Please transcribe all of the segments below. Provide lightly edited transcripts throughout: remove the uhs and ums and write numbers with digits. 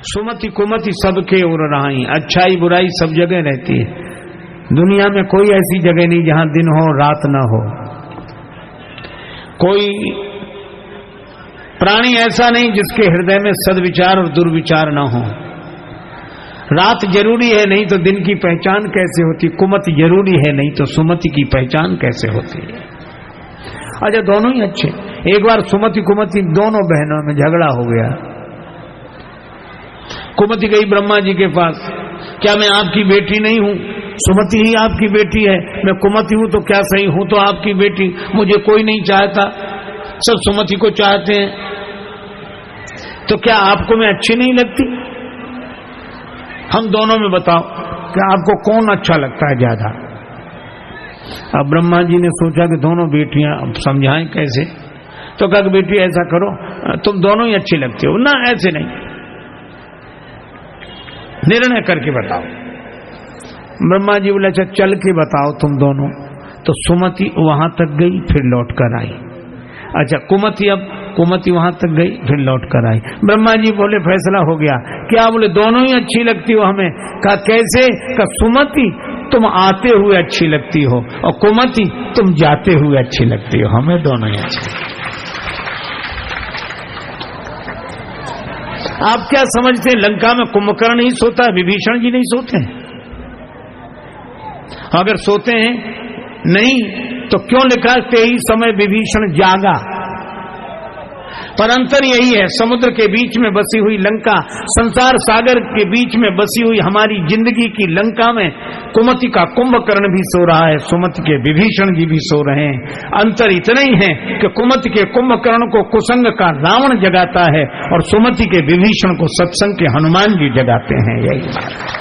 सुमति कुमति सबके ओर रहाई, अच्छाई बुराई सब जगह रहती है। दुनिया में कोई ऐसी जगह नहीं जहां दिन हो रात ना हो। कोई प्राणी ऐसा नहीं जिसके हृदय में सद्विचार और दुर्विचार ना हो। रात जरूरी है, नहीं तो दिन की पहचान कैसे होती। कुमति जरूरी है, नहीं तो सुमति की पहचान कैसे होती है। अच्छा, दोनों ही अच्छे। एक बार सुमति कुमति दोनों बहनों में झगड़ा हो गया। कुमति गई ब्रह्मा जी के पास, क्या मैं आपकी बेटी नहीं हूं? सुमति ही आपकी बेटी है। मैं कुमति हूं तो क्या सही, हूं तो आपकी बेटी, मुझे कोई नहीं चाहता, सब सुमति को चाहते हैं, तो क्या आपको मैं अच्छी नहीं लगती? हम दोनों में बताओ कि आपको कौन अच्छा लगता है ज्यादा? अब ब्रह्मा जी ने सोचा कि दोनों बेटियां, अब समझाएं कैसे? तो कहा बेटी ऐसा करो, तुम दोनों ही अच्छी लगती हो ना। ऐसे नहीं, निर्णय करके बताओ। ब्रह्मा जी बोले अच्छा चल के बताओ तुम दोनों। तो सुमति वहां तक गई, फिर लौट कर आई। अच्छा कुमति वहां तक गई, फिर लौट कर आई। ब्रह्मा जी बोले फैसला हो गया। क्या? बोले दोनों ही अच्छी लगती हो हमें। कहा कैसे? कहा सुमति तुम आते हुए अच्छी लगती हो और कुमति तुम जाते हुए अच्छी लगती हो, हमें दोनों ही अच्छी। आप क्या समझते हैं लंका में कुंभकर्ण ही सोता है, विभीषण जी नहीं सोते हैं? अगर सोते हैं नहीं तो क्यों लिखा ते ही समय विभीषण जागा? पर अंतर यही है, समुद्र के बीच में बसी हुई लंका, संसार सागर के बीच में बसी हुई हमारी जिंदगी की लंका में कुमति का कुंभकर्ण भी सो रहा है, सुमति के विभीषण जी भी सो रहे हैं। अंतर इतना ही है कि कुमति के कुंभकर्ण को कुसंग का रावण जगाता है और सुमति के विभीषण को सत्संग के हनुमान जी जगाते हैं। यही बात।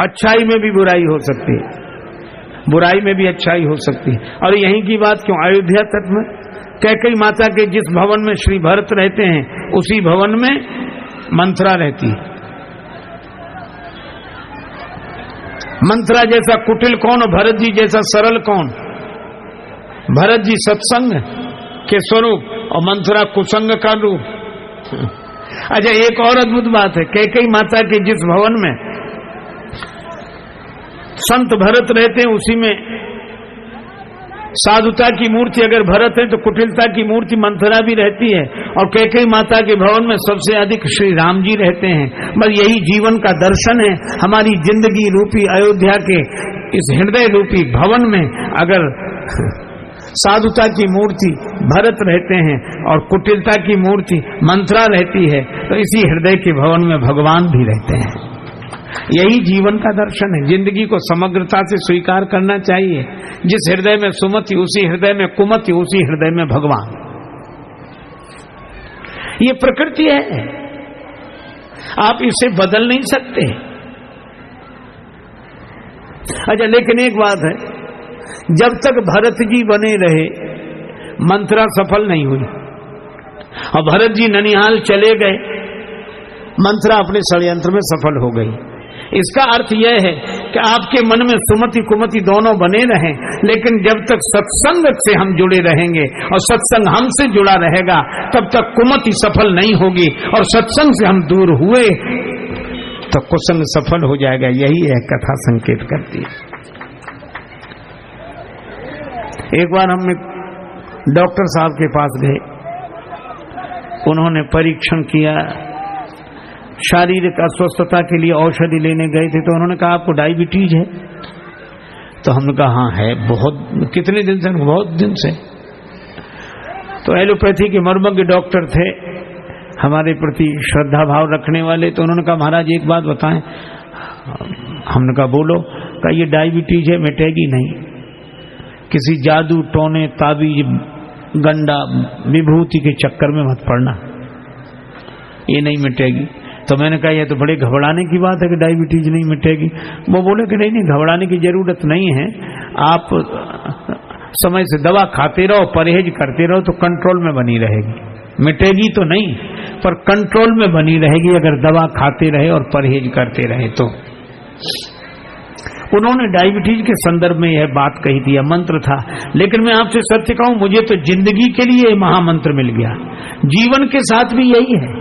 अच्छाई में भी बुराई हो सकती है, बुराई में भी अच्छाई हो सकती है। और यहीं की बात क्यों, अयोध्या तक में कैकेयी माता के जिस भवन में श्री भरत रहते हैं उसी भवन में मंथरा रहती है। मंथरा जैसा कुटिल कौन और भरत जी जैसा सरल कौन? भरत जी सत्संग के स्वरूप और मंथरा कुसंग का रूप। अच्छा, एक और अद्भुत बात है, कैकेयी माता के जिस भवन में संत भरत रहते हैं उसी में साधुता की मूर्ति अगर भरत है तो कुटिलता की मूर्ति मंथरा भी रहती है। और कैकेयी माता के भवन में सबसे अधिक श्री राम जी रहते हैं। बस यही जीवन का दर्शन है। हमारी जिंदगी रूपी अयोध्या के इस हृदय रूपी भवन में अगर साधुता की मूर्ति भरत रहते हैं और कुटिलता की मूर्ति मंथरा रहती है, तो इसी हृदय के भवन में भगवान भी रहते हैं। यही जीवन का दर्शन है। जिंदगी को समग्रता से स्वीकार करना चाहिए। जिस हृदय में सुमति उसी हृदय में कुमति, उसी हृदय में भगवान। ये प्रकृति है, आप इसे बदल नहीं सकते। अच्छा, लेकिन एक बात है, जब तक भरत जी बने रहे मंथरा सफल नहीं हुई और भरत जी ननिहाल चले गए, मंथरा अपने षड्यंत्र में सफल हो गई। इसका अर्थ यह है कि आपके मन में सुमति कुमति दोनों बने रहें, लेकिन जब तक सत्संग से हम जुड़े रहेंगे और सत्संग हमसे जुड़ा रहेगा तब तक कुमति सफल नहीं होगी, और सत्संग से हम दूर हुए तो कुसंग सफल हो जाएगा। यही है कथा संकेत करती है। एक बार हम डॉक्टर साहब के पास गए, उन्होंने परीक्षण किया, शारीरिक अस्वस्थता के लिए औषधि लेने गए थे, तो उन्होंने कहा आपको डायबिटीज है? तो हमने कहा हाँ है। बहुत, कितने दिन से? बहुत दिन से। तो एलोपैथी के मर्मज्ञ डॉक्टर थे, हमारे प्रति श्रद्धा भाव रखने वाले। तो उन्होंने कहा महाराज एक बात बताएं। हमने कहा बोलो। कहा ये डायबिटीज है, मिटेगी नहीं, किसी जादू टोने ताबीज गंडा विभूति के चक्कर में मत पड़ना, ये नहीं मिटेगी। तो मैंने कहा यह तो बड़े घबराने की बात है कि डायबिटीज नहीं मिटेगी। वो बोले कि नहीं घबराने की जरूरत नहीं है, आप समय से दवा खाते रहो, परहेज करते रहो तो कंट्रोल में बनी रहेगी। मिटेगी तो नहीं पर कंट्रोल में बनी रहेगी अगर दवा खाते रहे और परहेज करते रहे तो। उन्होंने डायबिटीज के संदर्भ में यह बात कही थी, यह मंत्र था। लेकिन मैं आपसे सत्य कहूं, मुझे तो जिंदगी के लिए महामंत्र मिल गया। जीवन के साथ भी यही है।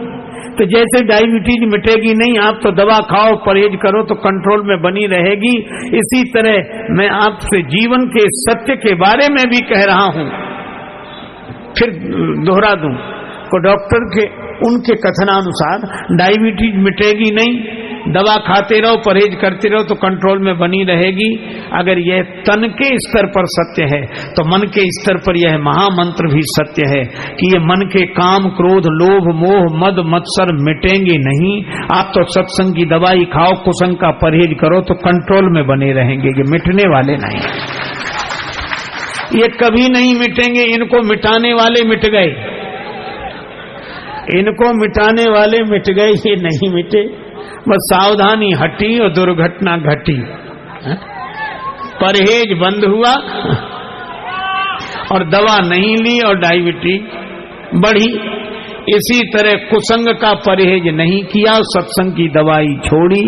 तो जैसे डायबिटीज मिटेगी नहीं, आप तो दवा खाओ, परहेज करो तो कंट्रोल में बनी रहेगी। इसी तरह मैं आपसे जीवन के सत्य के बारे में भी कह रहा हूं, फिर दोहरा दूं को डॉक्टर के उनके कथनानुसार डायबिटीज मिटेगी नहीं, दवा खाते रहो, परहेज करते रहो तो कंट्रोल में बनी रहेगी। अगर यह तन के स्तर पर सत्य है तो मन के स्तर पर यह महामंत्र भी सत्य है कि ये मन के काम, क्रोध, लोभ, मोह, मद, मत्सर मिटेंगे नहीं। आप तो सत्संग की दवाई खाओ, कुसंग का परहेज करो तो कंट्रोल में बने रहेंगे, ये मिटने वाले नहीं। ये कभी नहीं मिटेंगे। इनको मिटाने वाले मिट गए, इनको मिटाने वाले मिट गए, ये नहीं मिटे। बस सावधानी हटी और दुर्घटना घटी, परहेज बंद हुआ और दवा नहीं ली और डायबिटीज बढ़ी। इसी तरह कुसंग का परहेज नहीं किया, सत्संग की दवाई छोड़ी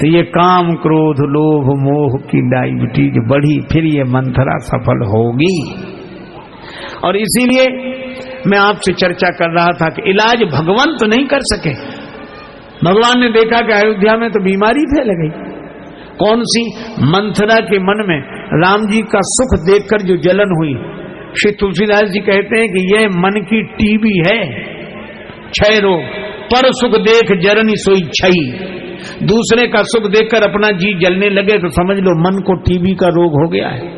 तो ये काम, क्रोध, लोभ, मोह की डायबिटीज बढ़ी। फिर ये मंथरा सफल होगी। और इसीलिए मैं आपसे चर्चा कर रहा था कि इलाज भगवान तो नहीं कर सके। भगवान ने देखा कि अयोध्या में तो बीमारी फैल गई। कौन सी? मंथरा के मन में राम जी का सुख देखकर जो जलन हुई। श्री तुलसीदास जी कहते हैं कि यह मन की टीबी है, क्षय रोग। पर सुख देख जरनी सोई छई। दूसरे का सुख देखकर अपना जी जलने लगे तो समझ लो मन को टीबी का रोग हो गया है।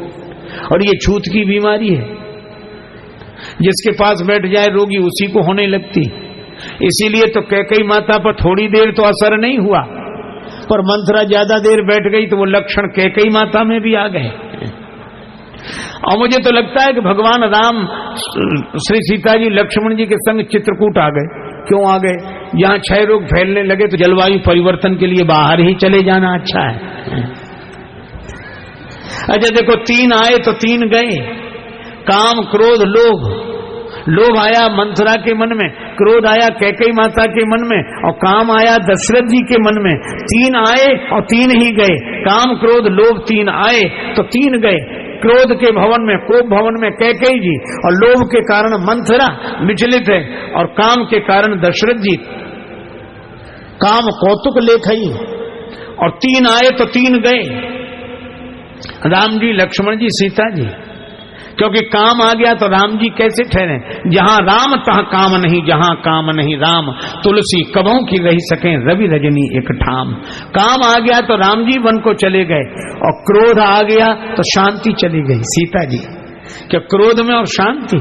और ये छूत की बीमारी है, जिसके पास बैठ जाए रोगी उसी को होने लगती। इसीलिए तो कैकेयी माता पर थोड़ी देर तो असर नहीं हुआ, पर मंथरा ज्यादा देर बैठ गई तो वो लक्षण कैकेयी माता में भी आ गए। और मुझे तो लगता है कि भगवान राम श्री सीता जी लक्ष्मण जी के संग चित्रकूट आ गए। क्यों आ गए? जहां क्षय रोग फैलने लगे तो जलवायु परिवर्तन के लिए बाहर ही चले जाना अच्छा है। अच्छा देखो, 3 आए तो 3 गए। काम, क्रोध, लोभ। लोभ आया मंथरा के मन में, क्रोध आया कैकेयी माता के मन में और काम आया दशरथ जी के मन में। 3 आए और 3 ही गए। काम, क्रोध, लोभ 3 आए तो 3 गए। क्रोध के भवन में, कोप भवन में कैकेयी जी, और लोभ के कारण मंथरा विचलित है, और काम के कारण दशरथ जी। काम कौतुक लेखई, और 3 आए तो 3 गए। राम जी, लक्ष्मण जी, सीता जी। क्योंकि काम आ गया तो राम जी कैसे ठहरे? जहां राम तहां काम नहीं, जहां काम नहीं राम। तुलसी कबों की रही सके, रवि रजनी एक ठाम। काम आ गया तो राम जी वन को चले गए, और क्रोध आ गया तो शांति चली गई सीता जी। क्या क्रोध में और शांति?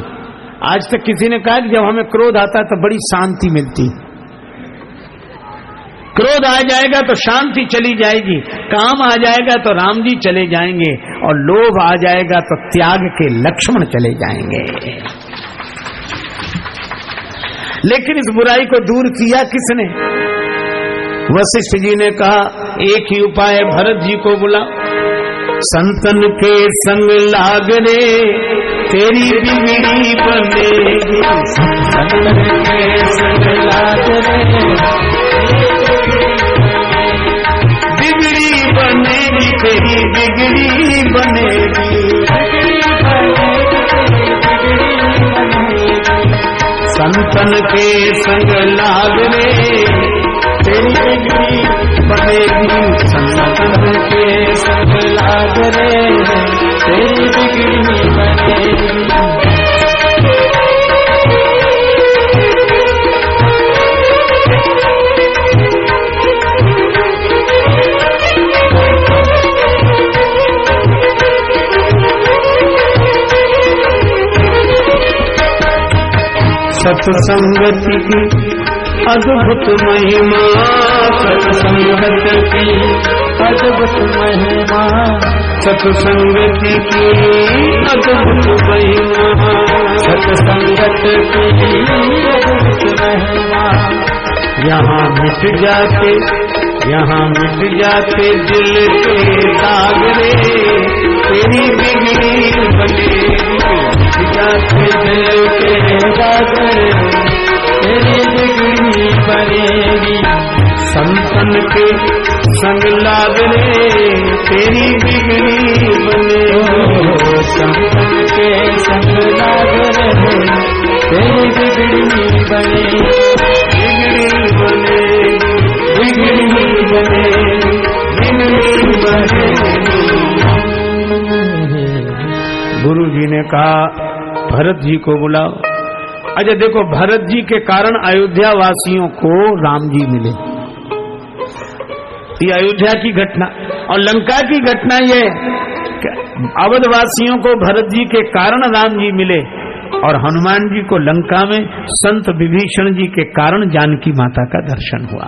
आज तक किसी ने कहा कि जब हमें क्रोध आता तो बड़ी शांति मिलती। क्रोध आ जाएगा तो शांति चली जाएगी, काम आ जाएगा तो राम जी चले जाएंगे, और लोभ आ जाएगा तो त्याग के लक्ष्मण चले जाएंगे। लेकिन इस बुराई को दूर किया किसने? वशिष्ठ जी ने कहा एक ही उपाय, भरत जी को बुला। संतन के संग लाग रे, तेरी बिगड़ी बनेगी। संतन के संग लाग रे, बिगड़ी बनेगी, तेरी बिगड़ी बनेगी। संतन के संग लाग रे, तेरी बिगड़ी बनेगी। संतन के संग लाग रे, तेरी बिगड़ी बनेगी। सत्संगति की अद्भुत महिमा, सत्संगति की अद्भुत महिमा, सत्संगति की अद्भुत महिमा, सत्संगति की अद्भुत महिमा। यहाँ मिट जाते, यहाँ मिट जाते दिल के दाग रे, तेरी बिगड़ी बनेगी। मिट जाते दिल के दाग रे, तेरी बिगड़ी बनेगी। संतन के संग लाग रे, तेरी बने, बिगड़ी बने, बिगड़ी बने। गुरु जी ने कहा भरत जी को बुलाओ। अच्छा देखो, भरत जी के कारण अयोध्या वासियों को राम जी मिले, ये अयोध्या की घटना। और लंका की घटना ये, अवध वासियों को भरत जी के कारण राम जी मिले और हनुमान जी को लंका में संत विभीषण जी के कारण जानकी माता का दर्शन हुआ।